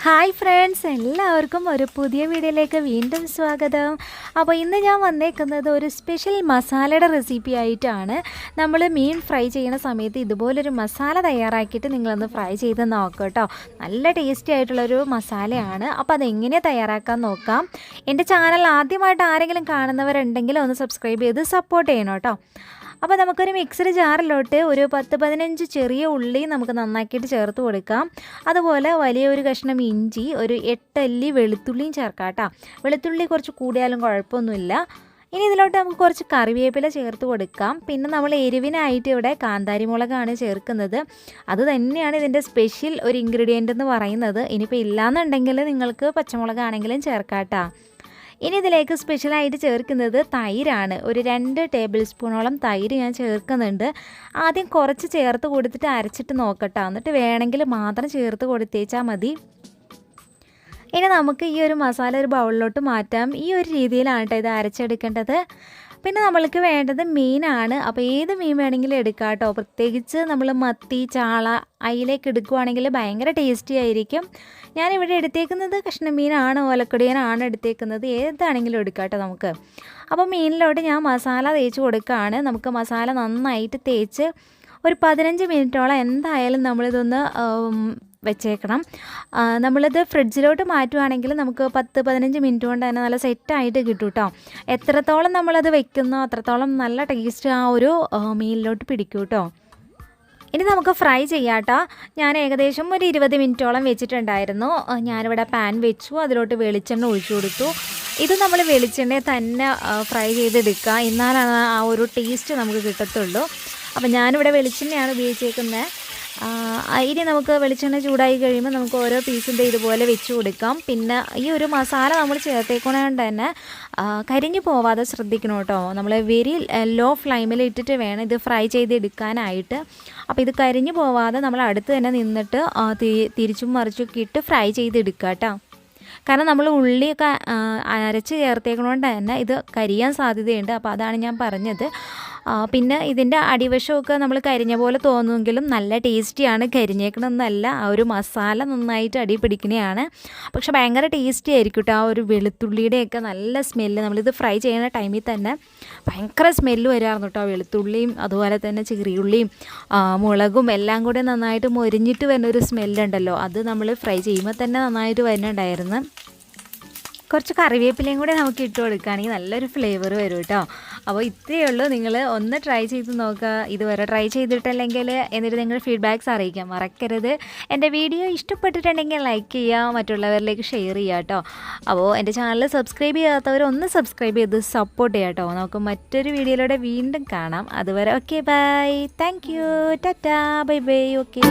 Hi friends, എല്ലാവർക്കും ഒരു പുതിയ വീഡിയോയിലേക്ക് വീണ്ടും സ്വാഗതം. അപ്പോൾ ഇന്ന് ഞാൻ വന്നേക്കുന്നത് ഒരു സ്പെഷ്യൽ മസാലയുടെ റെസിപ്പി ആയിട്ടാണ്. നമ്മൾ മീൻ ഫ്രൈ ചെയ്യുന്ന സമയത്ത് ഇതുപോലൊരു മസാല തയ്യാറാക്കിയിട്ട് നിങ്ങളൊന്ന് ഫ്രൈ ചെയ്ത് നോക്കാം കേട്ടോ. നല്ല ടേസ്റ്റി ആയിട്ടുള്ളൊരു മസാലയാണ്. അപ്പോൾ അതെങ്ങനെയാണ് തയ്യാറാക്കാൻ നോക്കാം. എൻ്റെ ചാനൽ ആദ്യമായിട്ട് ആരെങ്കിലും കാണുന്നവരുണ്ടെങ്കിൽ ഒന്ന് സബ്സ്ക്രൈബ് ചെയ്ത് സപ്പോർട്ട് ചെയ്യണം കേട്ടോ. അപ്പോൾ നമുക്കൊരു മിക്സഡ് ജാറിലോട്ട് ഒരു 10-15 ചെറിയ ഉള്ളി നമുക്ക് നന്നാക്കിയിട്ട് ചേർത്ത് കൊടുക്കാം. അതുപോലെ വലിയൊരു കഷ്ണം ഇഞ്ചി, ഒരു 8 അല്ലി വെളുത്തുള്ളിയും ചേർക്കാം കേട്ടോ. വെളുത്തുള്ളി കുറച്ച് കൂടിയാലും കുഴപ്പമൊന്നുമില്ല. ഇനി ഇതിലോട്ട് നമുക്ക് കുറച്ച് കറിവേപ്പില ചേർത്ത് കൊടുക്കാം. പിന്നെ നമ്മൾ എരിവിനായിട്ട് ഇവിടെ കാന്താരി മുളകാണ് ചേർക്കുന്നത്. അത് തന്നെയാണ് ഇതിൻ്റെ സ്പെഷ്യൽ ഒരു ഇൻഗ്രീഡിയൻ്റ് എന്ന് പറയുന്നത്. ഇനിയിപ്പോൾ ഇല്ലയെന്നുണ്ടെങ്കിൽ നിങ്ങൾക്ക് പച്ചമുളകാണെങ്കിലും ചേർക്കാം കേട്ടോ. ഇനി ഇതിലേക്ക് സ്പെഷ്യലായിട്ട് ചേർക്കുന്നത് തൈരാണ്. ഒരു 2 ടേബിൾ സ്പൂണോളം തൈര് ഞാൻ ചേർക്കുന്നുണ്ട്. ആദ്യം കുറച്ച് ചേർത്ത് കൊടുത്തിട്ട് അരച്ചിട്ട് നോക്കട്ടോ, എന്നിട്ട് വേണമെങ്കിൽ മാത്രം ചേർത്ത് കൊടുത്തേച്ചാൽ മതി. ഇനി നമുക്ക് ഈ ഒരു മസാല ഒരു ബൗളിലോട്ട് മാറ്റാം. ഈ ഒരു രീതിയിലാണ് കേട്ടോ ഇത് അരച്ചെടുക്കേണ്ടത്. പിന്നെ നമ്മൾക്ക് വേണ്ടത് മീനാണ്. അപ്പോൾ ഏത് മീൻ വേണമെങ്കിലും എടുക്കാം കേട്ടോ. പ്രത്യേകിച്ച് നമ്മൾ മത്തി, ചാള, അയിലേക്ക് എടുക്കുകയാണെങ്കിൽ ഭയങ്കര ടേസ്റ്റി ആയിരിക്കും. ഞാനിവിടെ എടുത്തേക്കുന്നത് കഷ്ണം മീനാണ്, ഓലക്കൊടിയനാണ് എടുത്തേക്കുന്നത്. ഏതാണെങ്കിലും എടുക്കാം കേട്ടോ നമുക്ക്. അപ്പോൾ മീനിലോട്ട് ഞാൻ മസാല തേച്ച് കൊടുക്കുകയാണ്. നമുക്ക് മസാല നന്നായിട്ട് തേച്ച് ഒരു 15 മിനിറ്റോളം എന്തായാലും നമ്മളിതൊന്ന് വെച്ചേക്കണം. നമ്മളിത് ഫ്രിഡ്ജിലോട്ട് മാറ്റുവാണെങ്കിൽ നമുക്ക് 10-15 മിനിറ്റ് കൊണ്ട് തന്നെ നല്ല സെറ്റായിട്ട് കിട്ടും കേട്ടോ. എത്രത്തോളം നമ്മളത് വെക്കുന്നോ അത്രത്തോളം നല്ല ടേസ്റ്റ് ആ ഒരു മീനിലോട്ട് പിടിക്കും കേട്ടോ. ഇനി നമുക്ക് ഫ്രൈ ചെയ്യാം കേട്ടോ. ഞാൻ ഏകദേശം ഒരു 20 മിനിറ്റോളം വെച്ചിട്ടുണ്ടായിരുന്നു. ഞാനിവിടെ പാൻ വെച്ചു, അതിലോട്ട് വെളിച്ചെണ്ണ ഒഴിച്ചു കൊടുത്തു. ഇത് നമ്മൾ വെളിച്ചെണ്ണയെ തന്നെ ഫ്രൈ ചെയ്തെടുക്കുക, എന്നാലാണ് ആ ഒരു ടേസ്റ്റ് നമുക്ക് കിട്ടത്തുള്ളൂ. അപ്പോൾ ഞാനിവിടെ വെളിച്ചെണ്ണയാണ് ഉപയോഗിച്ചേക്കുന്നത്. ഇനി നമുക്ക് വെളിച്ചെണ്ണ ചൂടായി കഴിയുമ്പോൾ നമുക്ക് ഓരോ പീസിൻ്റെ ഇതുപോലെ വെച്ച് കൊടുക്കാം. പിന്നെ ഈ ഒരു മസാല നമ്മൾ ചേർത്തേക്കുന്നത് തന്നെ കരിഞ്ഞു പോവാതെ ശ്രദ്ധിക്കണം കേട്ടോ. നമ്മൾ വെരി ലോ ഫ്ലെയിമിൽ ഇട്ടിട്ട് വേണം ഇത് ഫ്രൈ ചെയ്തെടുക്കാനായിട്ട്. അപ്പോൾ ഇത് കരിഞ്ഞു പോവാതെ നമ്മൾ അടുത്ത് തന്നെ നിന്നിട്ട് തിരിച്ചും മറിച്ചൊക്കെ ഇട്ട് ഫ്രൈ ചെയ്തെടുക്കുക കേട്ടോ. കാരണം നമ്മൾ ഉള്ളിയൊക്കെ അരച്ച് ചേർത്തേക്കണോണ്ട് തന്നെ ഇത് കരിയാൻ സാധ്യതയുണ്ട്. അപ്പോൾ അതാണ് ഞാൻ പറഞ്ഞത്. പിന്നെ ഇതിൻ്റെ അടിവശമൊക്കെ നമ്മൾ കരിഞ്ഞ പോലെ തോന്നുമെങ്കിലും നല്ല ടേസ്റ്റിയാണ്. കരിഞ്ഞേക്കണമെന്നല്ല, ആ ഒരു മസാല നന്നായിട്ട് അടി പിടിക്കുന്നതാണ്. പക്ഷെ ഭയങ്കര ടേസ്റ്റി ആയിരിക്കും കേട്ടോ. ആ ഒരു വെളുത്തുള്ളിയുടെയൊക്കെ നല്ല സ്മെല്ല്, നമ്മളിത് ഫ്രൈ ചെയ്യുന്ന ടൈമിൽ തന്നെ ഭയങ്കര സ്മെല്ല് വരാറുണ്ട് കേട്ടോ. വെളുത്തുള്ളിയും അതുപോലെ തന്നെ ചെറിയുള്ളിയും മുളകും എല്ലാം കൂടെ നന്നായിട്ട് മൊരിഞ്ഞിട്ട് വരുന്നൊരു സ്മെല്ലുണ്ടല്ലോ, അത് നമ്മൾ ഫ്രൈ ചെയ്യുമ്പോൾ തന്നെ നന്നായിട്ട് വരുന്നുണ്ടായിരുന്നു. കുറച്ച് കറിവേപ്പിലയും കൂടെ നമുക്ക് ഇട്ട് കൊടുക്കുകയാണെങ്കിൽ നല്ലൊരു ഫ്ലേവർ വരും കേട്ടോ. അപ്പോൾ ഇത്രയേ ഉള്ളൂ. നിങ്ങൾ ഒന്ന് ട്രൈ ചെയ്ത് നോക്കുക. ഇതുവരെ ട്രൈ ചെയ്തിട്ടില്ലെങ്കിൽ എന്നിട്ട് നിങ്ങൾ ഫീഡ്ബാക്ക്സ് അറിയിക്കാൻ മറക്കരുത്. എൻ്റെ വീഡിയോ ഇഷ്ടപ്പെട്ടിട്ടുണ്ടെങ്കിൽ ലൈക്ക് ചെയ്യുക, മറ്റുള്ളവരിലേക്ക് ഷെയർ ചെയ്യുക കേട്ടോ. അപ്പോൾ എൻ്റെ ചാനൽ സബ്സ്ക്രൈബ് ചെയ്യാത്തവർ ഒന്ന് സബ്സ്ക്രൈബ് ചെയ്ത് സപ്പോർട്ട് ചെയ്യാം കേട്ടോ. നമുക്ക് മറ്റൊരു വീഡിയോയിലൂടെ വീണ്ടും കാണാം. അതുവരെ okay, bye, thank you, tata, bye bye, okay.